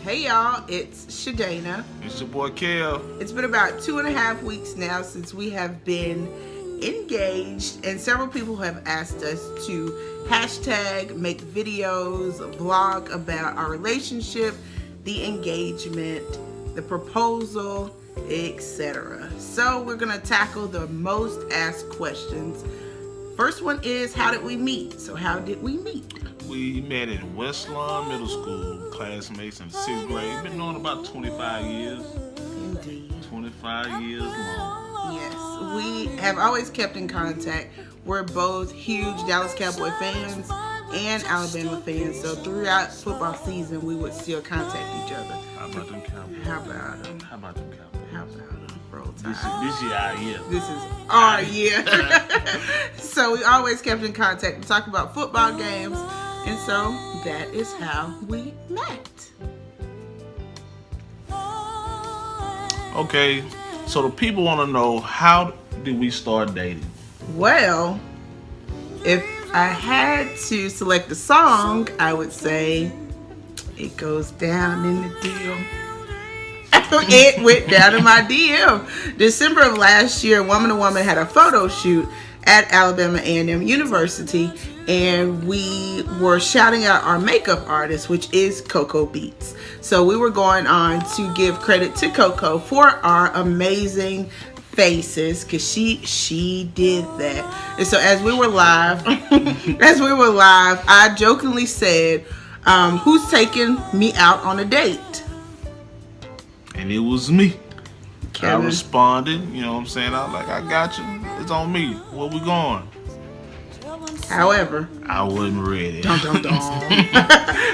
Hey y'all, it's Shadana. It's your boy Kel. It's been about 2.5 weeks now since we have been engaged, and several people have asked us to hashtag, make videos, vlog about our relationship, the engagement, the proposal, etc. So we're gonna tackle the most asked questions. First one is, how did we meet? So how did we meet? We met in West Lawn Middle School, classmates in the 6th grade. Been known about 25 years. Indeed. 25 years long. Yes, we have always kept in contact. We're both huge Dallas Cowboy fans and Alabama fans, so throughout football season, we would still contact each other. How about them Cowboys? How about them? How about them Cowboys? How about them? Roll Tide. This year our year. This is our year. So we always kept in contact. We talk about football games, and so that is how we met. Okay, so the people want to know, how did we start dating? Well, if I had to select a song, I would say it goes down in the DM. It went down in my DM. December of last year, Woman to Woman had a photo shoot at Alabama A&M University, and we were shouting out our makeup artist, which is Coco Beats. So we were going on to give credit to Coco for our amazing faces, because she did that. And so as we were live, I jokingly said, who's taking me out on a date? And it was me. Kevin. I responded, you know what I'm saying? I was like, I got you. It's on me. Where we going? However, I wasn't ready. dun, dun, dun.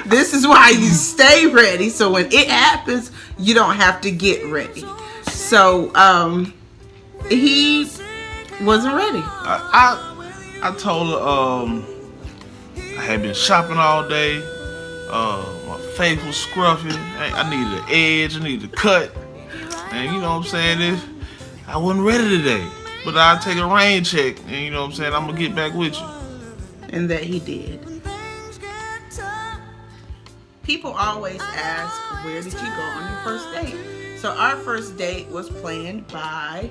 This is why you stay ready, so when it happens, you don't have to get ready. So, he wasn't ready. I told her I had been shopping all day. My face was scruffy. I needed an edge. I needed a cut. And you know what I'm saying? I wasn't ready today. But I'll take a rain check. And you know what I'm saying? I'm going to get back with you. And that he did. People always ask, where did you go on your first date? So our first date was planned by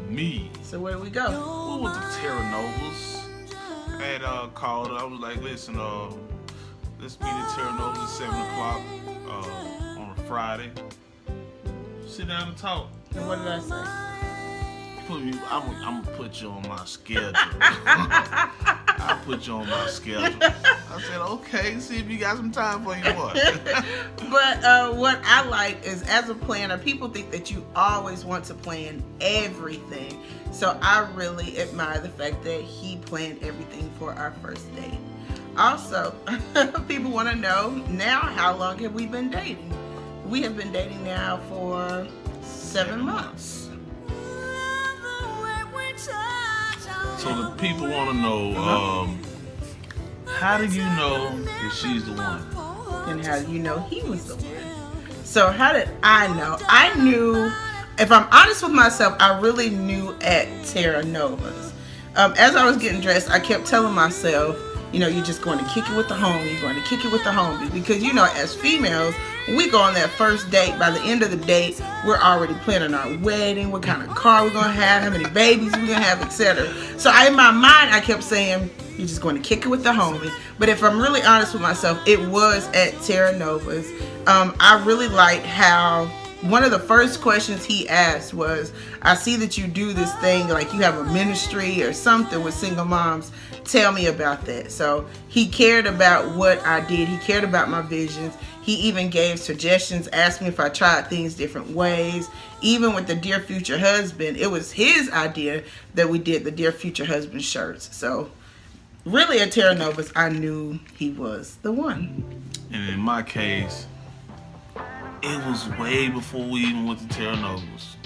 Me. So where did we go? We went to Terra Nova's. I had called her. I was like, listen, let's meet at Terra Nova's at 7 o'clock on a Friday. Sit down and talk. And what did I say? I'm gonna put you on my schedule. I'll put you on my schedule. I said, okay, see if you got some time for you what. But what I like is, as a planner, people think that you always want to plan everything. So I really admire the fact that he planned everything for our first date. Also, people want to know now, how long have we been dating? We have been dating now for 7 months. So the people want to know, how do you know that she's the one? And how do you know he was the one? So how did I know? I knew, if I'm honest with myself, I really knew at Terra Nova's. As I was getting dressed, I kept telling myself, you're just going to kick it with the homie. You're going to kick it with the homie. Because, as females, when we go on that first date, by the end of the date, we're already planning our wedding, what kind of car we're going to have, how many babies we're going to have, etc. So in my mind, I kept saying, you're just going to kick it with the homie. But if I'm really honest with myself, it was at Terra Nova's. I really liked how one of the first questions he asked was, I see that you do this thing, like you have a ministry or something with single moms. Tell me about that. So he cared about what I did. He cared about my visions. He even gave suggestions, asked me if I tried things different ways. Even with the Dear Future Husband, it was his idea that we did the Dear Future Husband shirts. So really at Terra Nova's, I knew he was the one. And in my case, it was way before we even went to Terra Nova's.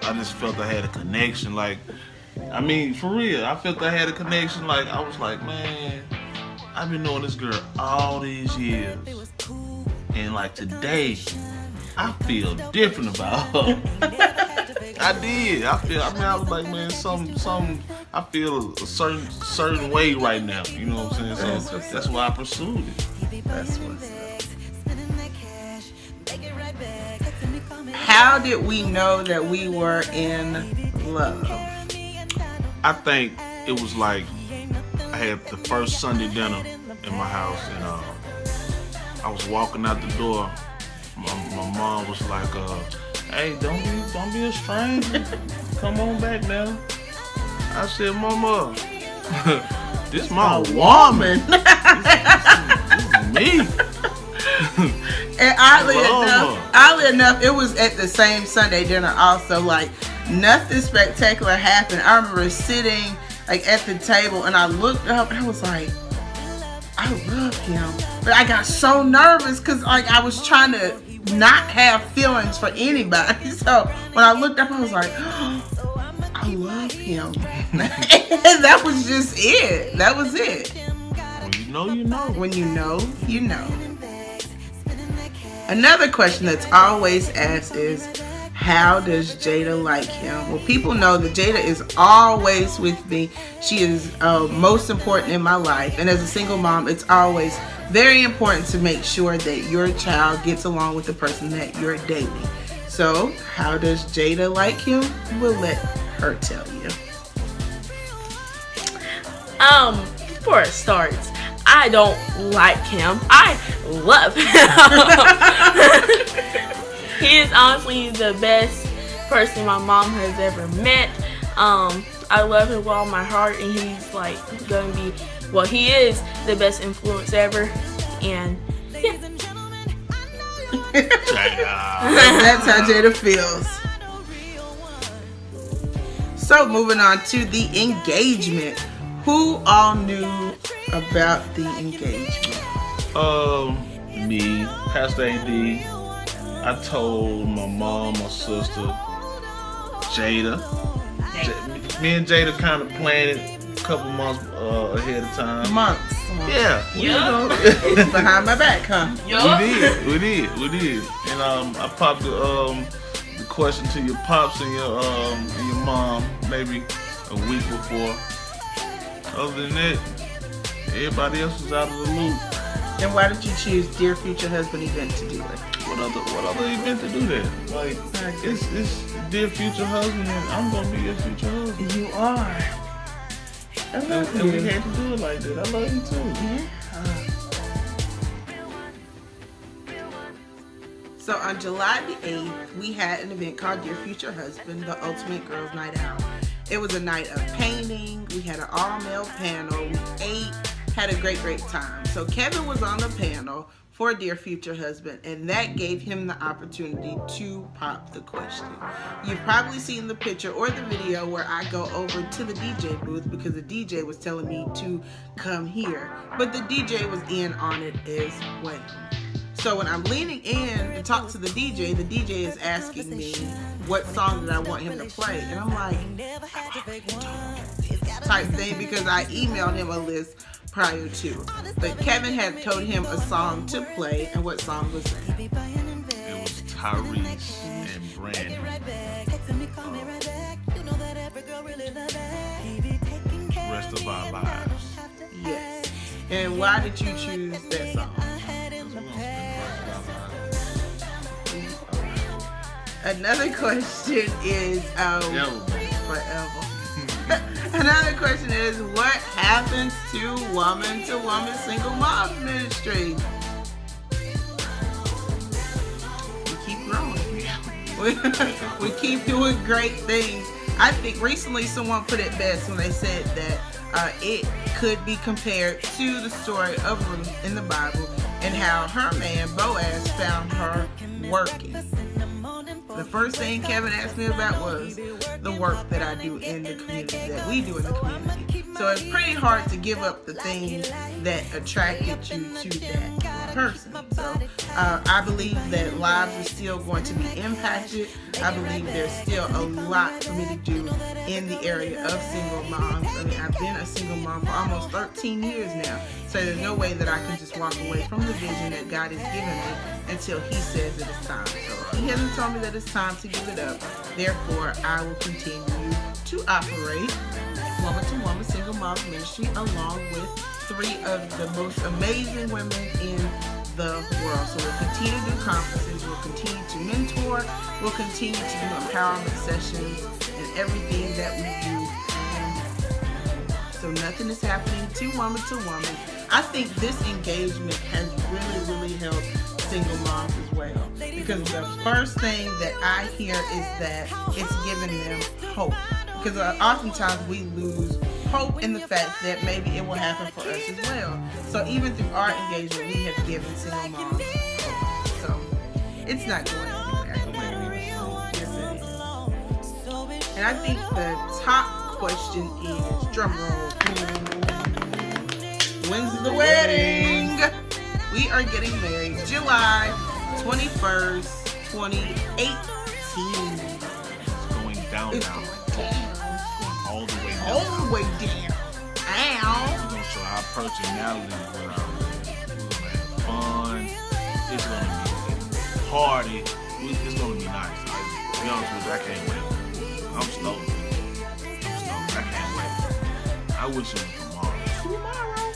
I just felt I had a connection. For real, I felt I had a connection. I was like, man, I've been knowing this girl all these years. And today, I feel different about her. I did. I was like, man, I feel a certain way right now. You know what I'm saying? So that's why I pursued it. That's what's up. how did we know that we were in love? I think it was like I had the first Sunday dinner in my house, and I was walking out the door. My mom was like, "Hey, don't be a stranger. Come on back now." I said, "Mama, this my woman. This is me." And oddly enough, it was at the same Sunday dinner also. Like, nothing spectacular happened. I remember sitting like at the table and I looked up and I was like, I love him. But I got so nervous because like I was trying to not have feelings for anybody. So when I looked up, I was like, oh, I love him. And that was just it. That was it. When you know, you know. When you know, you know. Another question that's always asked is, how does Jada like him? Well, people know that Jada is always with me. She is most important in my life. And as a single mom, it's always very important to make sure that your child gets along with the person that you're dating. So, how does Jada like him? We'll let her tell you. Before it starts, I don't like him. I love him. He is honestly the best person my mom has ever met. I love him with all my heart, and he's like gonna be, well, he is the best influence ever. And yeah. That's how Jada feels. So moving on to the engagement. Who all knew about the engagement? Me, Pastor AD. I told my mom, my sister, Jada. Me and Jada kind of planned it a couple months ahead of time. Months. Yeah. Behind my back, huh? We did. And I popped the question to your pops and your mom maybe a week before. Other than that, everybody else was out of the loop. And why did you choose Dear Future Husband event to do it? What other event to do that? Like, it's Dear Future Husband, and I'm gonna be your future husband. You are. I love you. And we had to do it like that. I love you too. Yeah. So on July the 8th, we had an event called Dear Future Husband, the Ultimate Girls Night Out. It was a night of painting. We had an all-male panel. We ate, had a great time. So Kevin was on the panel for Dear Future Husband, and that gave him the opportunity to pop the question. You've probably seen the picture or the video where I go over to the DJ booth because the DJ was telling me to come here, but the DJ was in on it as well. So when I'm leaning in to talk to the DJ is asking me what song did I want him to play, and I'm like, I've already told you this type thing because I emailed him a list prior to. But Kevin had told him a song to play, and what song was that? It was Tyrese and Brandon. Rest of Our Lives. Yes. And why did you choose that song? Another question is forever. Another question is, what happens to woman single mom ministry? We keep growing. We keep doing great things. I think recently someone put it best when they said that it could be compared to the story of Ruth in the Bible and how her man Boaz found her working. The first thing Kevin asked me about was the work that I do in the community, that we do in the community. So it's pretty hard to give up the things that attracted you to that person. So I believe that lives are still going to be impacted. I believe there's still a lot for me to do in the area of single moms. I mean, I've been a single mom for almost 13 years now. So there's no way that I can just walk away from the vision that God has given me until He says it is time. So He hasn't told me that it's time to give it up. Therefore, I will continue to operate Woman to Woman Single Moms Ministry along with 3 of the most amazing women in the world. So we'll continue to do conferences. We'll continue to mentor. We'll continue to do empowerment sessions and everything that we do. So nothing is happening to woman. I think this engagement has really helped single moms as well. Because the first thing that I hear is that it's giving them hope. Because oftentimes we lose hope in the fact that maybe it will happen for us as well. So even through our engagement, we have given single moms hope. So it's not going anywhere. Yes, it is. And I think the top question is, drum roll, when's the wedding? We are getting married July 21st, 2018. It's going down It's now. going down. All the way down. All the way down. Ow. We're gonna show our personality with our we're gonna have fun. It's gonna be a party. It's gonna be nice. To be honest with you, I can't wait. I'm stoked. I can't wait. I wish it was tomorrow.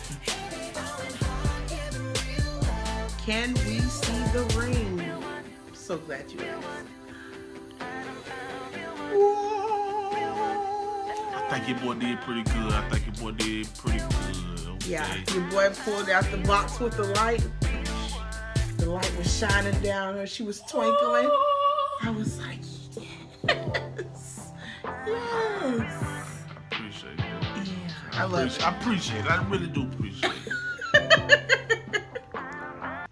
Can we see the ring? I'm so glad you asked. I think your boy did pretty good. Okay. Yeah, your boy pulled out the box with the light. The light was shining down her. She was twinkling. I was like, yes. Appreciate that. Yeah, I love it. I appreciate it. I really do appreciate it.